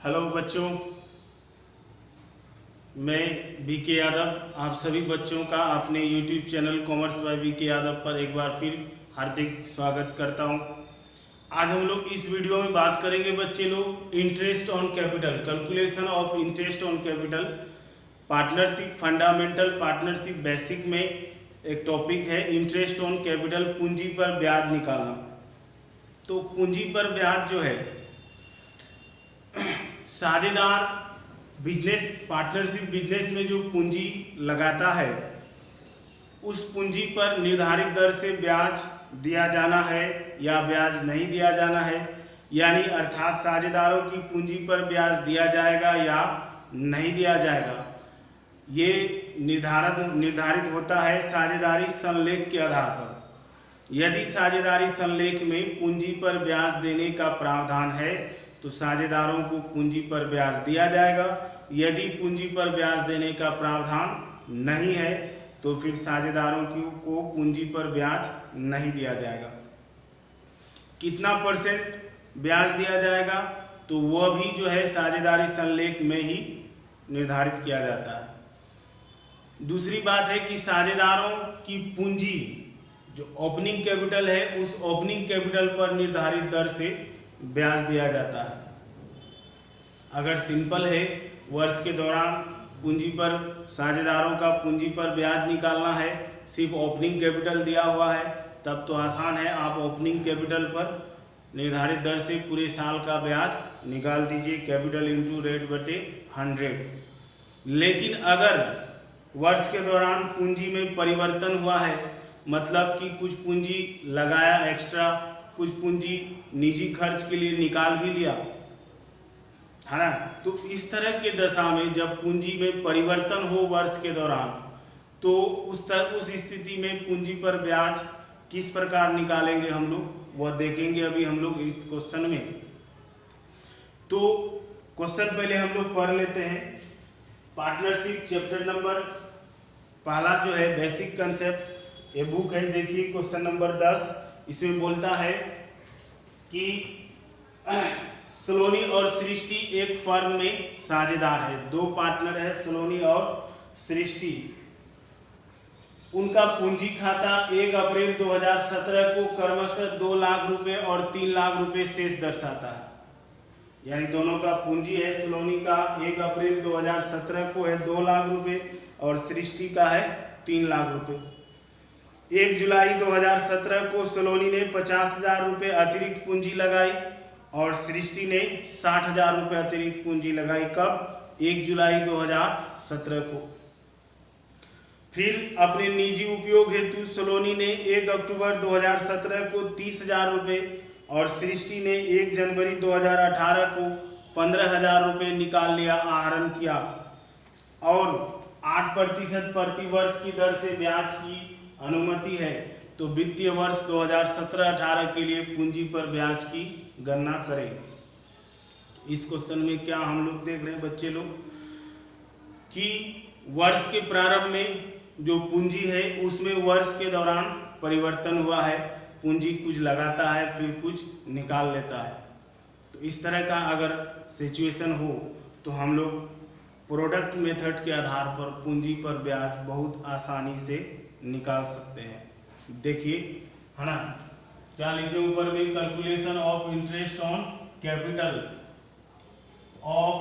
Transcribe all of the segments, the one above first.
Hello बच्चों, मैं BK Yadav आप सभी बच्चों का अपने YouTube channel commerce by BK Yadav पर एक बार फिर हार्दिक स्वागत करता हूं। आज हम लोग इस वीडियो में बात करेंगे बच्चे लोग interest on capital, calculation of interest on capital, partnership fundamental, partnership basic में एक टॉपिक है इंटरेस्ट ऑन कैपिटल, पूंजी पर ब्याज निकालना। तो पूंजी पर ब्याज जो है साझेदार बिजनेस पार्टनरशिप बिजनेस में जो पूंजी लगाता है उस पूंजी पर निर्धारित दर से ब्याज दिया जाना है या ब्याज नहीं दिया जाना है, यानी अर्थात साझेदारों की पूंजी पर ब्याज दिया जाएगा या नहीं दिया जाएगा। ये निर्धारित होता है साझेदारी संलेख के आधार पर। यदि साझेदारी संलेख में पूंजी पर ब्याज देने का प्रावधान है तो साझेदारों को पूंजी पर ब्याज दिया जाएगा। यदि पूंजी पर ब्याज देने का प्रावधान नहीं है तो फिर साझेदारों को पूंजी पर ब्याज नहीं दिया जाएगा। कितना % ब्याज दिया जाएगा तो वह भी जो है साझेदारी संलेख में ही निर्धारित किया जाता है। दूसरी बात है कि साझेदारों की पूंजी जो ओपनिंग कैपिटल है उस ओपनिंग कैपिटल पर निर्धारित दर से ब्याज दिया जाता है। अगर सिंपल है वर्ष के दौरान पूंजी पर साझेदारों का पूंजी पर ब्याज निकालना है, सिर्फ ओपनिंग कैपिटल दिया हुआ है, तब तो आसान है, आप ओपनिंग कैपिटल पर निर्धारित दर से पूरे साल का ब्याज निकाल दीजिए, कैपिटल इंटू रेट बटे 100। लेकिन अगर वर्ष के दौरान पूंजी में परिवर्तन हुआ है, मतलब कि कुछ पूंजी लगाया एक्स्ट्रा, कुछ पूंजी निजी खर्च के लिए निकाल भी लिया, है ना, तो इस तरह के दशा में जब पूंजी में परिवर्तन हो वर्ष के दौरान तो उस स्थिति में पूंजी पर ब्याज किस प्रकार निकालेंगे हम लोग वह देखेंगे अभी हम लोग इस क्वेश्चन में। तो क्वेश्चन पहले हम लोग पढ़ लेते हैं। पार्टनरशिप चैप्टर नंबर पहला जो है बेसिक कंसेप्ट, ये बुक है, देखिए क्वेश्चन नंबर 10। इसमें बोलता है कि सलोनी और सृष्टि एक फर्म में साझेदार है, दो पार्टनर है सलोनी और सृष्टि। उनका पूंजी खाता 1 अप्रैल 2017 को क्रमशः 2 लाख रुपए और 3 लाख रुपए शेष दर्शाता है। यानी दोनों का पूंजी है, सलोनी का 1 अप्रैल 2017 को है 2 लाख रुपए और सृष्टि का है 3 लाख रुपए। 1 जुलाई 2017 को सलोनी ने 50,000 रुपये अतिरिक्त पूंजी लगाई और सृष्टि ने 60,000 रुपये अतिरिक्त पूंजी लगाई। कब? 1 जुलाई 2017 को। फिर अपने निजी उपयोग हेतु सलोनी ने 1 अक्टूबर 2017 को 30,000 रुपये और सृष्टि ने 1 जनवरी 2018 को 15,000 रुपये निकाल लिया, आहरण किया और 8% प्रति वर्ष की दर से ब्याज की अनुमति है। तो वित्तीय वर्ष 2017-18 के लिए पूंजी पर ब्याज की गणना करें। इस क्वेश्चन में क्या हम लोग देख रहे हैं बच्चे लोग कि वर्ष के प्रारंभ में जो पूंजी है उसमें वर्ष के दौरान परिवर्तन हुआ है, पूंजी कुछ लगाता है फिर कुछ निकाल लेता है। तो इस तरह का अगर सिचुएशन हो तो हम लोग प्रोडक्ट मेथड के आधार पर पूंजी पर ब्याज बहुत आसानी से निकाल सकते हैं। देखिए, है ना, क्या लिखे ऊपर में, calculation of interest on capital of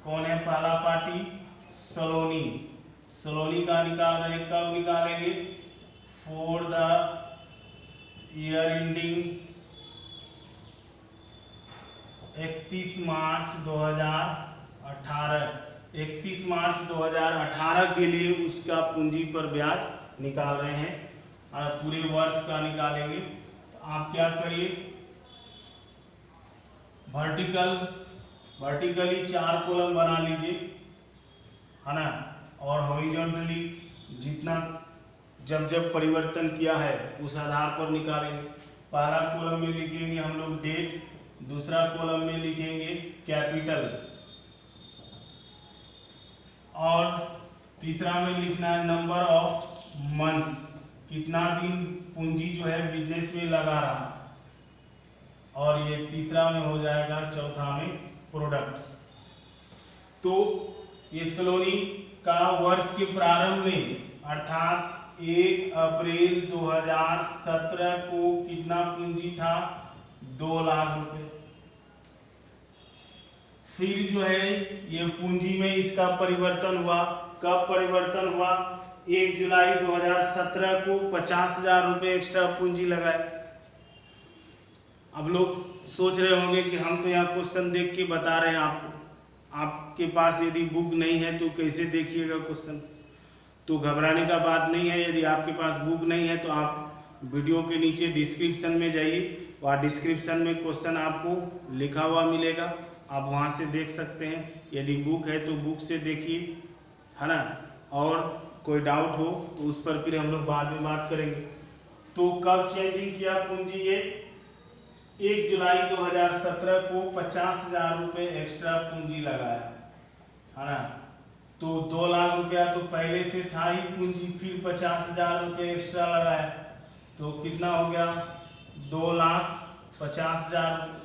कौन है पहला पार्टी, सलोनी। सलोनी का निकाल रहे, कब निकालेंगे, फॉर द ईयर एंडिंग 31 मार्च 2018। 31 मार्च 2018 के लिए उसका पूंजी पर ब्याज निकाल रहे हैं और पूरे वर्ष का निकालेंगे। तो आप क्या करिए, वर्टिकली 4 कॉलम बना लीजिए, है ना, और हॉरिजॉन्टली जितना जब परिवर्तन किया है उस आधार पर निकालेंगे। पहला कॉलम में लिखेंगे हम लोग डेट, दूसरा कॉलम में लिखेंगे कैपिटल और तीसरा में लिखना है नंबर ऑफ मंथ्स, कितना दिन पूंजी जो है बिजनेस में लगा रहा, और ये तीसरा में हो जाएगा, चौथा में प्रोडक्ट्स। तो ये सलोनी का वर्ष के प्रारंभ में अर्थात 1 अप्रैल 2017 को कितना पूंजी था? 2 लाख रुपए। फिर जो है ये पूंजी में इसका परिवर्तन हुआ। कब परिवर्तन हुआ? 1 जुलाई 2017 को 50,000 रुपये एक्स्ट्रा पूंजी लगाए। अब लोग सोच रहे होंगे कि हम तो यहाँ क्वेश्चन देख के बता रहे हैं आपको, आपके पास यदि बुक नहीं है तो कैसे देखिएगा क्वेश्चन? तो घबराने का बात नहीं है। यदि आपके पास बुक नहीं है तो आप वीडियो के नीचे डिस्क्रिप्शन में जाइए, वहाँ डिस्क्रिप्शन में क्वेश्चन आपको लिखा हुआ मिलेगा, आप वहाँ से देख सकते हैं। यदि बुक है तो बुक से देखिए, है ना। और कोई डाउट हो तो उस पर फिर हम लोग बाद में बात करेंगे। तो कब चेंजिंग किया पूंजी? ये 1 जुलाई 2017 को 50,000 रुपये एक्स्ट्रा पूंजी लगाया, है ना। तो 2 लाख रुपया तो पहले से था ही पूंजी, फिर 50,000 रुपये एक्स्ट्रा लगाया तो कितना हो गया? 2,50,000।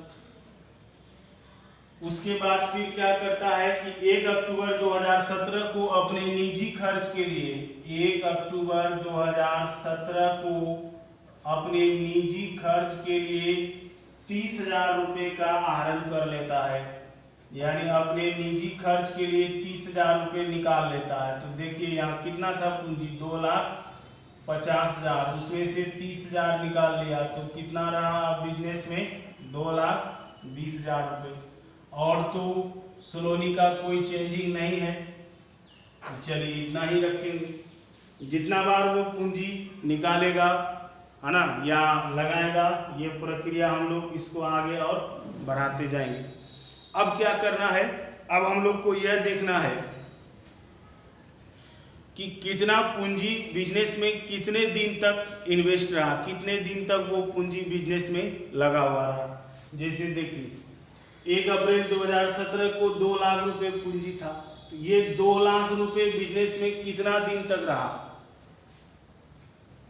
उसके बाद फिर क्या करता है कि 1 अक्टूबर 2017 को अपने निजी खर्च के लिए 1 अक्टूबर 2017 को अपने निजी खर्च के लिए 30,000 रुपये का आहरण कर लेता है, यानी अपने निजी खर्च के लिए 30,000 रुपये निकाल लेता है। तो देखिए यहाँ कितना था पूंजी? 2,50,000, उसमें से 30,000 निकाल लिया तो कितना रहा बिजनेस में? 2,20,000 रुपये। और तो सलोनी का कोई चेंजिंग नहीं है, चलिए इतना ही रखेंगे। जितना बार वो पूंजी निकालेगा, है ना, या लगाएगा, ये प्रक्रिया हम लोग इसको आगे और बढ़ाते जाएंगे। अब क्या करना है? अब हम लोग को यह देखना है कि कितना पूंजी बिजनेस में कितने दिन तक इन्वेस्ट रहा, कितने दिन तक वो पूंजी बिजनेस में लगा हुआ रहा। जैसे देखिए 1 अप्रैल 2017 को 2 लाख रुपए पूंजी था, तो ये 2 लाख रुपए बिजनेस में कितना दिन तक रहा?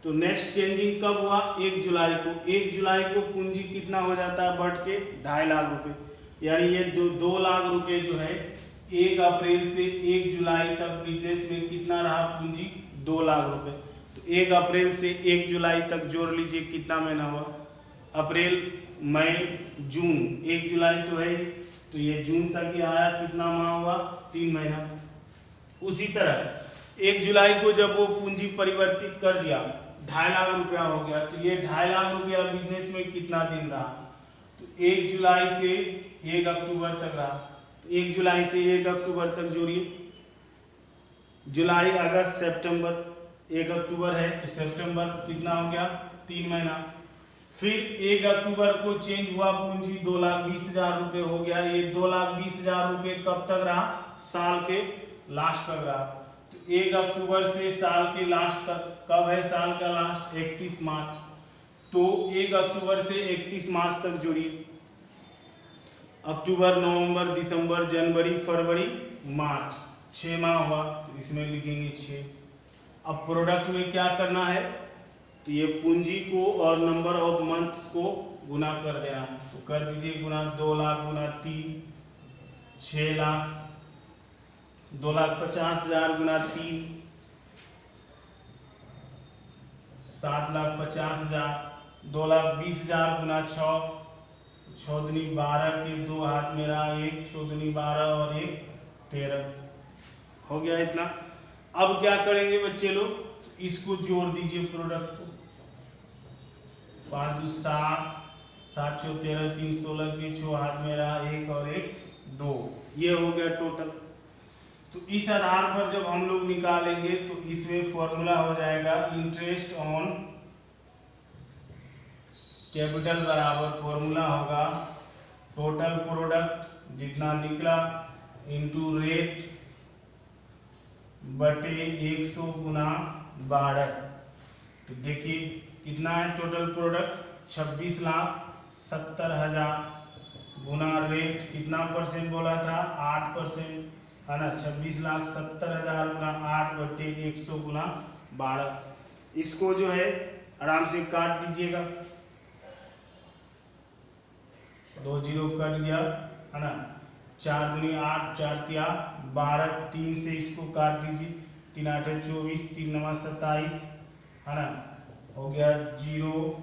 तो नेक्स्ट चेंजिंग कब हुआ? 1 जुलाई को। 1 जुलाई को पूंजी कितना हो जाता है बढ़ के? 2.5 लाख रुपए, यानी ये 2 लाख रुपए जो है 1 अप्रैल से 1 जुलाई तक बिजनेस में कितना रहा पूंजी? 2 लाख रुपए। तो 1 अप्रैल से 1 जुलाई तक जोड़ लीजिए कितना महीना हुआ? अप्रैल, मई, जून। 1 जुलाई तो है, तो ये जून तक ही आया, कितना माह हुआ? 3 महीना। उसी तरह 1 जुलाई को जब वो पूंजी परिवर्तित कर दिया, 2.5 लाख रुपया हो गया, तो ये 2.5 लाख रुपया बिजनेस में कितना दिन रहा? तो 1 जुलाई से 1 अक्टूबर तक रहा। तो 1 जुलाई से 1 अक्टूबर तक जोड़िए, जुलाई, अगस्त, सितंबर, 1 अक्टूबर है तो सितंबर कितना हो गया? 3 महीना। फिर 1 अक्टूबर को चेंज हुआ पूंजी, 2,20,000 रुपये हो गया। ये 2,20,000 रुपये कब तक रहा? साल के लास्ट तक रहा। तो 1 अक्टूबर से साल के लास्ट तक, कब है साल का लास्ट? 31 मार्च। तो 1 अक्टूबर से 31 मार्च तक जोड़िए, अक्टूबर, नवंबर, दिसंबर, जनवरी, फरवरी, मार्च, 6 माह हुआ, तो इसमें लिखेंगे 6। अब प्रोडक्ट में क्या करना है? तो ये पूंजी को और नंबर ऑफ मंथ्स को गुना कर देना है। तो कर दीजिए गुना, 2 लाख गुना 3, 6 लाख, 2,50,000 गुना 3, 7,50,000, 2,20,000 गुना 6, 6 दूनी 12 के 2 हाथ में रहा 1, 6 दूनी 12 और 1 13, हो गया इतना। अब क्या करेंगे बच्चे लोग? इसको जोड़ दीजिए प्रोडक्ट को, 5 2 7, 7 6 13, 3 16 के 6 हाथ में रहा 1 और 1 2, ये हो गया टोटल। तो इस आधार पर जब हम लोग निकालेंगे तो इसमें फॉर्मूला हो जाएगा इंटरेस्ट ऑन कैपिटल बराबर फॉर्मूला होगा टोटल प्रोडक्ट जितना निकला इंटू रेट बटे 100 गुना 12। तो देखिए कितना है टोटल प्रोडक्ट? 26,70,000 गुना रेट कितना परसेंट बोला था? 8%, है ना। 26,70,000 गुना 8 बटे 100 गुना 12। इसको जो है आराम से काट दीजिएगा, 2 जीरो कट गया, है ना। 4 दूनी 8, 4 तिया 12, 3 से इसको काट दीजिए, 3 8 24, 3 9 27, है ना, हो गया 0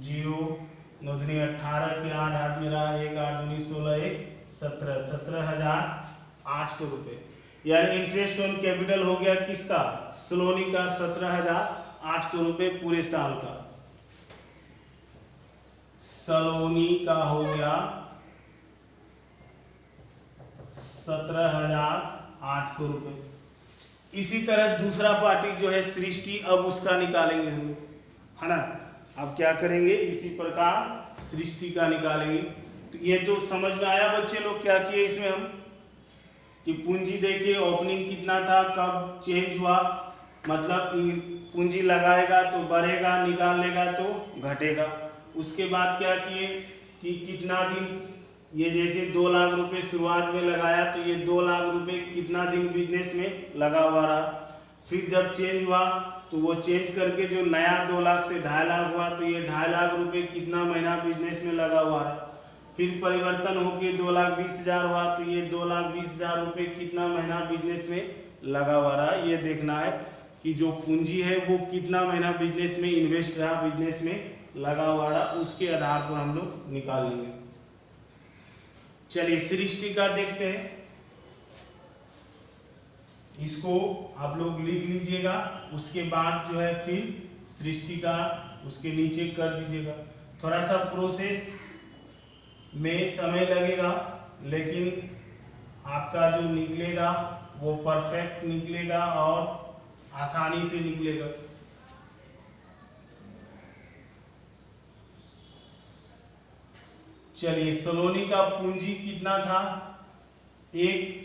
0, 9 दूनी 18 के 8 हाथ में रहा 1, 8 दूनी 16, 1 17, 17,800 रुपये। यानी इंटरेस्ट ऑन कैपिटल हो गया किसका, सलोनी का 17,800 रुपये पूरे साल का। सलोनी का हो गया 17,800 रुपये। इसी तरह दूसरा पार्टी जो है सृष्टि, अब उसका निकालेंगे हम लोग, है ना। अब क्या करेंगे, इसी प्रकार सृष्टि का निकालेंगे। तो ये तो समझ में आया बच्चे लोग क्या किए इसमें हम, कि पूंजी देखिए ओपनिंग कितना था, कब चेंज हुआ, मतलब पूंजी लगाएगा तो बढ़ेगा, निकाल लेगा तो घटेगा। उसके बाद क्या किए कि कितना दिन, ये जैसे 2 लाख रुपए शुरुआत में लगाया तो ये 2 लाख रुपए कितना दिन बिजनेस में लगा हुआ रहा। फिर जब चेंज हुआ तो वो चेंज करके जो नया 2 लाख से 2.5 लाख हुआ तो ये 2.5 लाख रुपए कितना महीना बिजनेस में लगा हुआ रहा। फिर परिवर्तन होके 2,20,000 हुआ तो ये 2,20,000 रुपये कितना महीना बिजनेस में लगा हुआ रहा। ये देखना है कि जो पूंजी है वो कितना महीना बिजनेस में इन्वेस्ट रहा, बिजनेस में लगा हुआ रहा, उसके आधार पर हम लोग निकाल लेंगे। चलिए सृष्टि का देखते हैं, इसको आप लोग लिख लीजिएगा, उसके बाद जो है फिर सृष्टि का उसके नीचे कर दीजिएगा। थोड़ा सा प्रोसेस में समय लगेगा, लेकिन आपका जो निकलेगा वो परफेक्ट निकलेगा और आसानी से निकलेगा। चलिए सलोनी का पूंजी कितना था, 1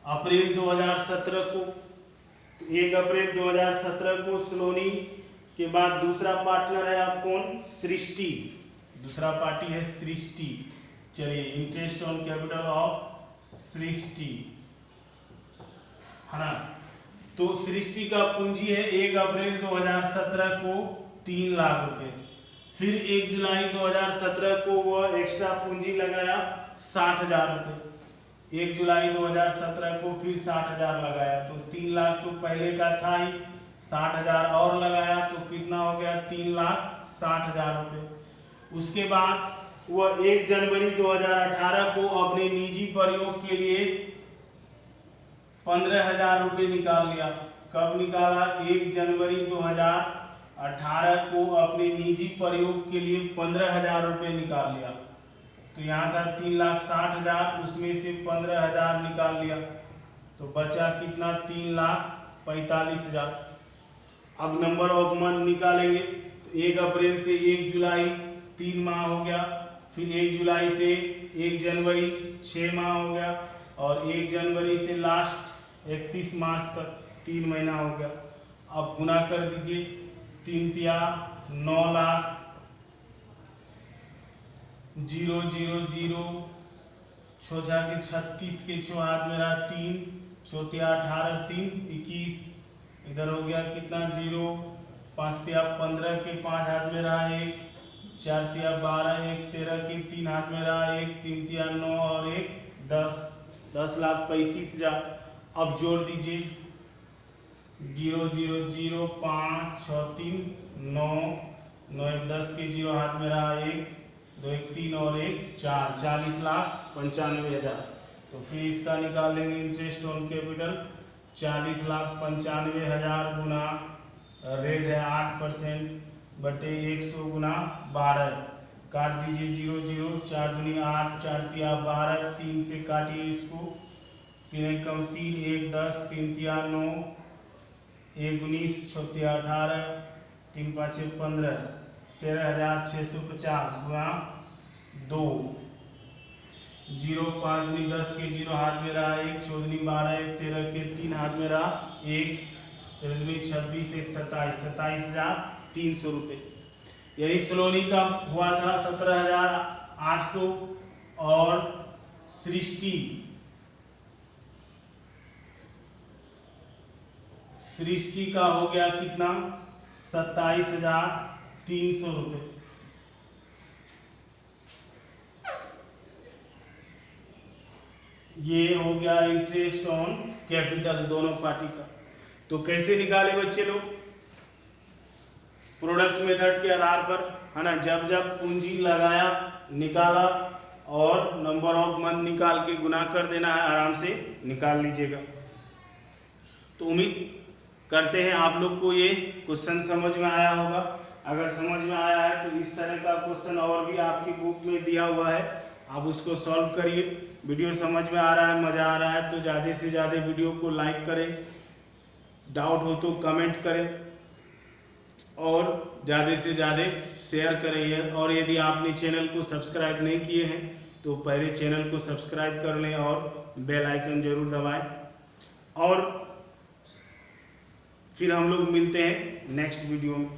अप्रैल 2017 को, 1 अप्रैल 2017 को सलोनी के बाद दूसरा पार्टनर है आप कौन, सृष्टि, दूसरा पार्टी है सृष्टि। चलिए इंटरेस्ट ऑन कैपिटल ऑफ सृष्टि, है ना। तो सृष्टि का पूंजी है 1 अप्रैल 2017 को 3 लाख रुपए। फिर 1 जुलाई 2017 को वह एक्स्ट्रा पूंजी लगाया 60,000 रुपये। 1 जुलाई 2017 को फिर 60,000 लगाया, तो 3 लाख तो पहले का था ही, 60,000 और लगाया तो कितना हो गया, 3,60,000 रुपये। उसके बाद वह 1 जनवरी 2018 को अपने निजी प्रयोग के लिए 15,000 रुपये निकाल लिया। कब निकाला, 1 जनवरी 2018 को अपने निजी प्रयोग के लिए 15,000 रुपये निकाल लिया। तो यहाँ था 3,60,000, उसमें से 15,000 निकाल लिया तो बचा कितना, 3,45,000। अब नंबर ऑफ मंथ निकालेंगे तो 1 अप्रैल से 1 जुलाई 3 माह हो गया, फिर 1 जुलाई से 1 जनवरी 6 माह हो गया, और 1 जनवरी से लास्ट 31 मार्च तक 3 महीना हो गया। अब गुना कर दीजिए, 3 तिया 9 लाख, 0 0 0, 6 के 36 के 6 हाथ में रहा 3, 4 तिया 18, 3 21, इधर हो गया कितना 0, 5 तिया 15 के 5 हाथ में रहा 1, 4 तिया 12, 1 13 के 3 हाथ में रहा 1, 3 तिया 9 और 1 10, 10,35,000। अब जोड़ दीजिए, 0 0 0, 5 6 3 9, 9 1 10 के 0 हाथ में रहा 1, 2 1 3 और 1 4, 40,95,000। तो फिर इसका निकाल लेंगे interest on capital, 40,95,000 Guna rate है 8% बटे 100 गुना 12, काट दीजिए 0 0, 4 दूनी 8, 4 तिया 12, 3 से काटिए इसको, 3 1 कम 3, 1 10, 3 तिया 9, 1 19, 6 तिया 18, 3 5 15, 13,650 गुना 2, 0 5 दूनी 10 के 0 हाथ में रहा 1, 4 दूनी 12, 1 13 के 3 हाथ में रहा 1, 13 दूनी 26, 1 27, 27,300 रुपये। यही सलोनी का हुआ था 17,800, और सृष्टि का हो गया कितना, 27,300 रुपये। ये हो गया इंटरेस्ट ऑन कैपिटल दोनों पार्टी का। तो कैसे निकाले बच्चे लोग? प्रोडक्ट मेथड के आधार पर, है ना। जब जब पूंजी लगाया, निकाला और नंबर ऑफ मंथ निकाल के गुना कर देना है, आराम से निकाल लीजिएगा। तो उम्मीद करते हैं आप लोग को ये क्वेश्चन समझ में आया होगा। अगर समझ में आया है तो इस तरह का क्वेश्चन और भी आपकी बुक में दिया हुआ है, आप उसको सॉल्व करिए। वीडियो समझ में आ रहा है, मज़ा आ रहा है तो ज़्यादा से ज़्यादा वीडियो को लाइक करें, डाउट हो तो कमेंट करें और ज़्यादा से ज़्यादा शेयर करें। और यदि आपने चैनल को सब्सक्राइब नहीं किए हैं तो पहले चैनल को सब्सक्राइब कर लें और बेल आइकन ज़रूर दबाएं। और फिर हम लोग मिलते हैं नेक्स्ट वीडियो में।